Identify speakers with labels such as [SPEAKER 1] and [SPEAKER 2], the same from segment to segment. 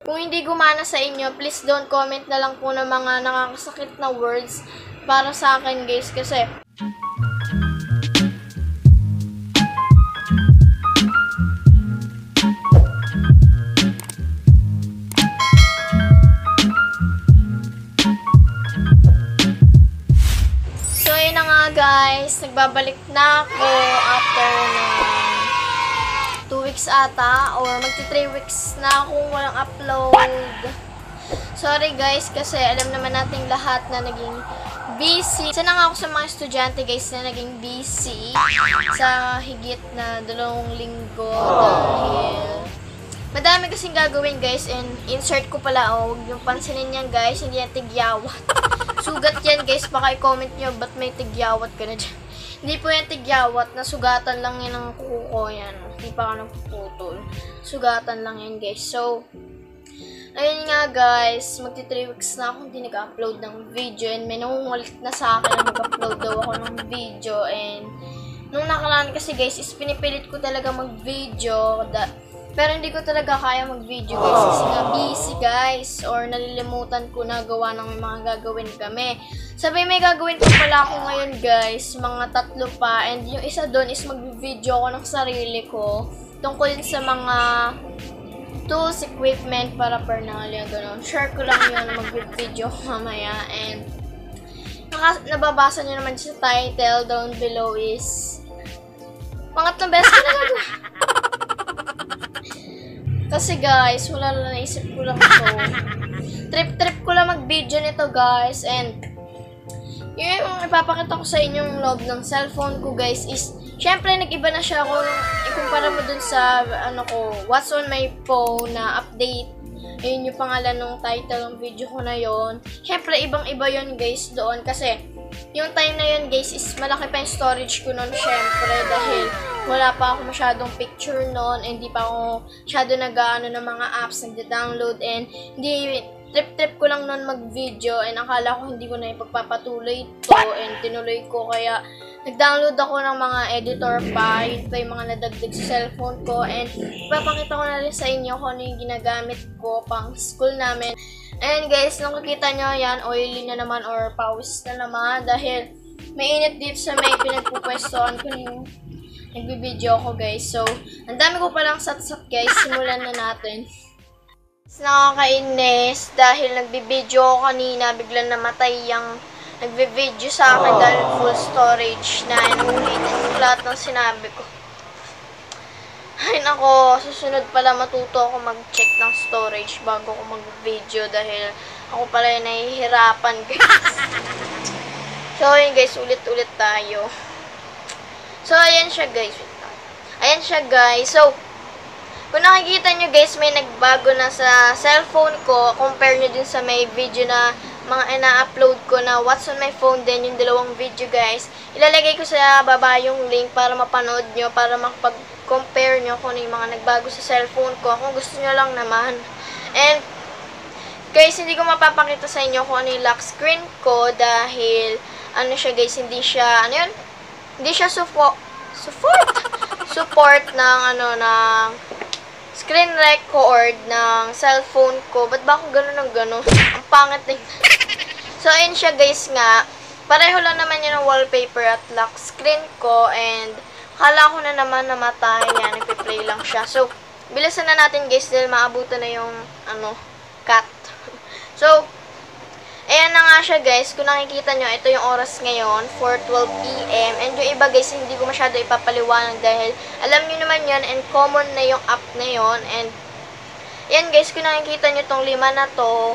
[SPEAKER 1] Kung hindi gumana sa inyo, please don't comment na lang po ng mga nakakasakit na words para sa akin guys kasi so yun na nga guys, nagbabalik na ako after ng 2 weeks ata or magti 3 weeks na akong walang upload. Sorry guys kasi alam naman nating lahat na naging busy. Isa na nga ako sa mga estudyante guys na naging busy sa higit na 2 linggo dahil madami kasing gagawin guys and insert ko pala huwag yung pansinin yan guys, hindi yan tigyawat. Sugat yan guys, baka i-comment nyo ba't may tigyawat ka na dyan. Hindi po yan tigyawat, nasugatan lang yan ng kuko ko yan. Hindi pa ako nagpuputol. Sugatan lang yan guys. So, ayun nga guys, magti 3 weeks na ako hindi nag-upload ng video and may nangungulit na sa akin na mag-upload daw ako ng video and nung nakaraan kasi guys is pinipilit ko talaga mag-video pero hindi ko talaga kaya mag-video guys kasi nga busy guys or nalilimutan ko na gawa ng may mga gagawin kami. Sabi may gagawin ko pala ako ngayon guys, mga 3 pa and yung isa doon is mag-video ako ng sarili ko tungkol sa mga tools, equipment para parnalya, gano'n. Share ko lang yun mag-video mamaya and nababasa nyo naman sa title down below is pangatlong beses ko na gagawin. Kasi guys, wala lang naisip ko lang ito. Trip ko lang mag-video nito guys and yung ipapakita ko sa inyong loob ng cellphone ko guys is syempre nag-iba na siya kung ikumpara mo dun sa what's on my phone na update. Ayun yung pangalan ng title ng video ko na yon. Syempre ibang-iba yon guys doon kasi yung time na yun guys is malaki pa yung storage ko noon syempre dahil wala pa ako masyadong picture noon and hindi pa ako masyado nag-ano ng mga apps nagda-download and hindi trip ko lang noon mag-video and akala ko hindi ko na ipagpapatuloy ito and tinuloy ko kaya nag-download ako ng mga editor pa, yun pa yung mga nadagdag sa cellphone ko and ipapakita ko na rin sa inyo kung ano yung ginagamit ko pang school namin. And guys, nung nakikita nyo yan, oily na naman or pawis na naman dahil may init dito sa may pinagpupwestoan ko yung nagbibideo ko guys. So, ang dami ko palang sat-sat guys, simulan na natin. Nakakainis dahil nagbibideo ako kanina, biglang namatay yung nagbibideo sa akin dahil full storage na inuulitin ko lahat ng sinabi ko. Ay nako, susunod pala matuto ako mag-check ng storage bago ako mag-video dahil ako pala yung nahihirapan guys. So yun guys, ulit-ulit tayo. So ayan siya guys. Ayan siya guys. So, kung nakikita nyo guys, may nagbago na sa cellphone ko. Compare nyo din sa may video na mga ina-upload ko na what's on my phone din, yung 2 video guys. Ilalagay ko sa baba yung link para mapanood nyo, para makapag-compare nyo kung ano yung mga nagbago sa cellphone ko. Kung gusto nyo lang naman. And, guys, hindi ko mapapakita sa inyo kung ano yung lock screen ko dahil, ano siya guys, hindi siya, ano yun? Hindi siya support ng, ng screen record ng cellphone ko. Ba't ba ako gano'n? Ang pangit na So, ayun siya guys nga. Pareho lang naman yun ng wallpaper at lock screen ko. And, kala ko na naman namatay. Yan, nagpe-play lang siya. So, bilisan na natin guys dahil maabutan na yung, cut. So, ayan na nga siya guys. Kung nakikita nyo, ito yung oras ngayon, 4:12 PM. And yung iba guys, hindi ko masyado ipapaliwanag dahil alam nyo naman yun and common na yung app na yun. And, yan guys, kung nakikita nyo tong 5 na to,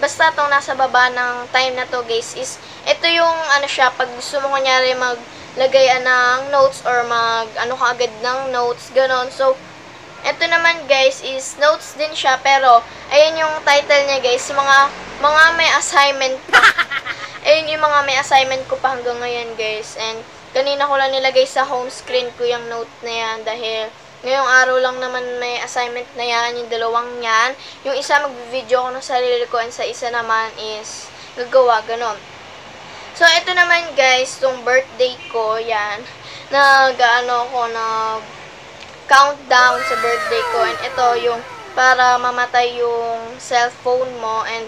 [SPEAKER 1] basta tong nasa baba ng time na to guys, is, ito yung, siya, pag gusto mo kunyari maglagay ng notes or kaagad ng notes, ganon. So, ito naman guys is notes din siya pero ayun yung title niya guys, mga may assignment pa. Ayun yung mga may assignment ko pa hanggang ngayon guys. And kanina ko lang nilagay sa home screen ko yung note na yan dahil ngayong araw lang naman may assignment na yan, yung 2 yan. Yung isa mag-video ko ng sarili ko and sa isa naman is gagawa, ganon. So ito naman guys, tong birthday ko, yan. Countdown sa birthday ko. And ito yung para mamatay yung cellphone mo. And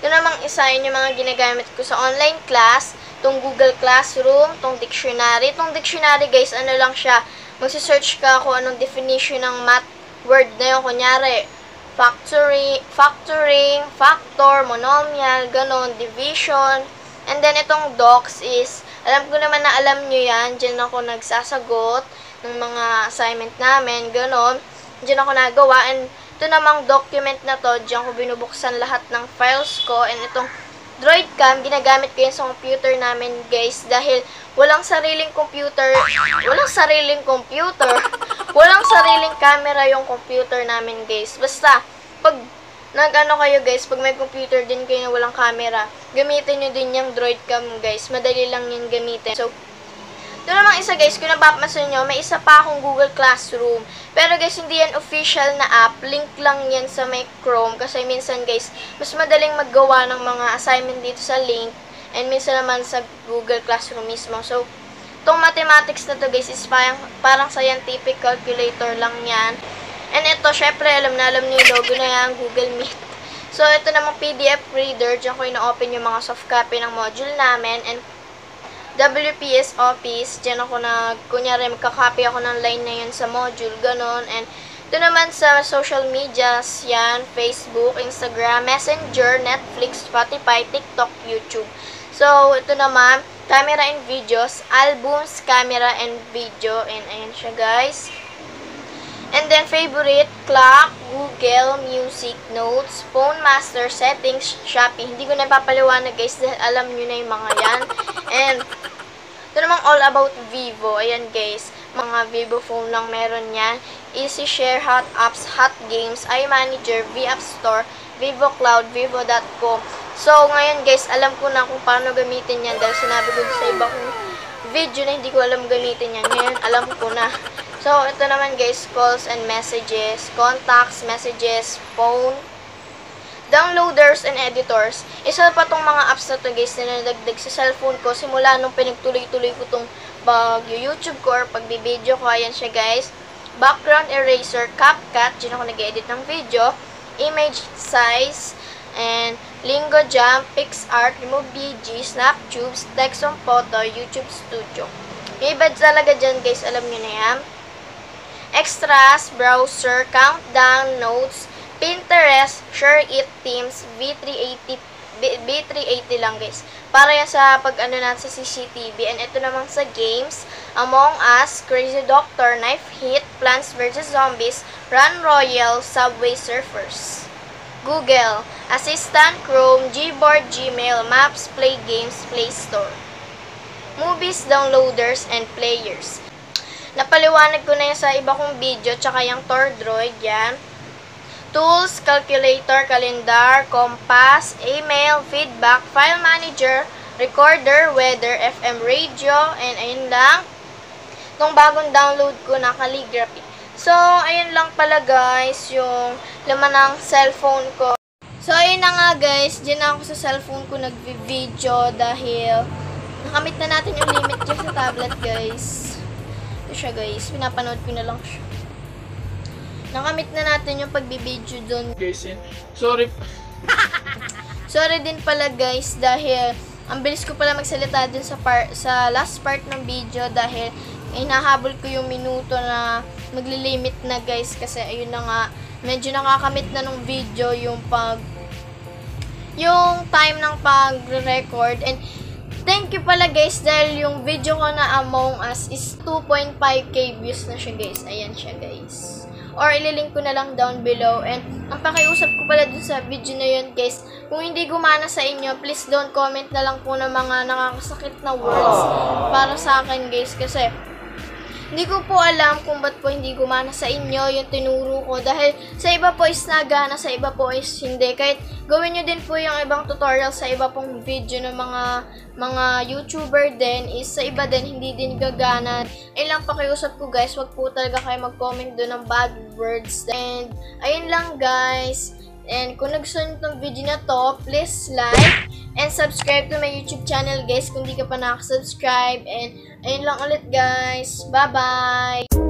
[SPEAKER 1] ito namang isa yun yung mga ginagamit ko sa online class, tong Google Classroom, tong dictionary. Tong dictionary guys, ano lang siya, magsisearch ka kung anong definition ng math word na yun. Kunyari, factoring, factor, monomial, ganon, division. And then itong docs is, alam ko naman na alam nyo yan, dyan ako nagsasagot ng mga assignment namin, ganon. Diyan ako nagawa. And ito namang document na to, diyan ko binubuksan lahat ng files ko. And itong Droid Cam, ginagamit ko yun sa computer namin guys. Dahil walang sariling computer, walang sariling camera yung computer namin guys. Basta, pag nag-ano kayo guys, pag may computer din kayo na walang camera, gamitin nyo din yung Droid Cam guys. Madali lang yun gamitin. So, ito namang isa guys, kung napapansin nyo, may isa pa akong Google Classroom. Pero guys, hindi yan official na app. Link lang yan sa may Chrome. Kasi minsan guys, mas madaling maggawa ng mga assignment dito sa link. And minsan naman sa Google Classroom mismo. So, itong mathematics na to guys, is parang scientific calculator lang yan. And ito, syempre, alam niyo yung logo na yan, Google Meet. So, ito namang PDF reader. Diyan ko ina-open yung mga soft copy ng module namin. And WPS Office, dyan ako kunyari, magka-copy ako ng line na yun sa module, ganon. And ito naman sa social medias, yan, Facebook, Instagram, Messenger, Netflix, Spotify, TikTok, YouTube. So, ito naman, camera and videos, albums, camera and video, and ayan siya guys. And then, favorite, clock, Google, music, notes, phone master, settings, Shopee. Hindi ko na papaliwanag guys dahil alam nyo na yung mga yan. And, ito namang all about Vivo. Ayan guys, mga Vivo phone lang meron yan. Easy Share, Hot Apps, Hot Games, iManager, VApp Store, Vivo Cloud, Vivo.com. So, ngayon guys, alam ko na kung paano gamitin yan dahil sinabi ko sa iba kong video na hindi ko alam gamitin yan. Ngayon, alam ko na. So, ito naman guys, calls and messages, contacts, messages, phone, downloaders and editors. Isa pa tong mga apps na to guys na nalagdag sa cellphone ko simula nung pinagtuloy-tuloy ko tong pag-YouTube ko or pag-video ko. Ayan siya guys. Background eraser, CapCut, dyan ako nag-edit ng video, image size, and Lingo Jam, PixArt, Remove BG, SnapTubes, Text on Photo, YouTube Studio. Yung iba talaga dyan guys, alam nyo na yan. Extras, browser, countdown, notes, Pinterest, ShareIt, Teams, B380 lang guys. Para yan sa pag-ano natin sa CCTV. And ito namang sa games, Among Us, Crazy Doctor, Knife Hit, Plants vs. Zombies, Run Royal, Subway Surfers. Google, Assistant, Chrome, Gboard, Gmail, Maps, Play Games, Play Store. Movies, downloaders, and players. Napaliwanag ko na yan sa iba kong video, tsaka yung Tordroid, yan. Tools, calculator, calendar, compass, email, feedback, file manager, recorder, weather, FM radio, and ayun lang. Itong bagong download ko na calligraphy. So, ayun lang pala guys, yung laman ng cellphone ko. So, ayun na nga guys, dyan ako sa cellphone ko nag-video dahil nakamit na natin yung limit dyan sa tablet guys. Ito siya guys, pinapanood ko na lang siya. Nakamit na natin yung pagbibideo doon.
[SPEAKER 2] Guys, sorry.
[SPEAKER 1] Sorry din pala guys dahil ang bilis ko pala magsalita dun sa last part ng video dahil hinahabol ko yung minuto na maglilimit na guys kasi ayun na nga, medyo nakakamit na nung video yung time ng pag-record. And thank you pala guys dahil yung video ko na Among Us is 2.5k views na siya guys. Ayan siya guys. Or ililink ko na lang down below. And ang pakiusap ko pala dun sa video na yun guys, kung hindi gumana sa inyo, please don't comment na lang po ng mga nakakasakit na words para sa akin guys. Kasi hindi ko po alam kung ba't po hindi gumana sa inyo yung tinuro ko. Dahil sa iba po is nagana, sa iba po is hindi. Kahit gawin nyo din po yung ibang tutorial sa iba pong video ng mga YouTuber din, is sa iba din hindi din gagana. Ayun lang pakiusap ko guys, wag po talaga kayo mag-comment doon ng bad words. And ayun lang guys. And kung nagustuhan nyo itong video na to, please like and subscribe to my YouTube channel guys kung di ka pa nakasubscribe. And ayun lang ulit guys. Bye-bye!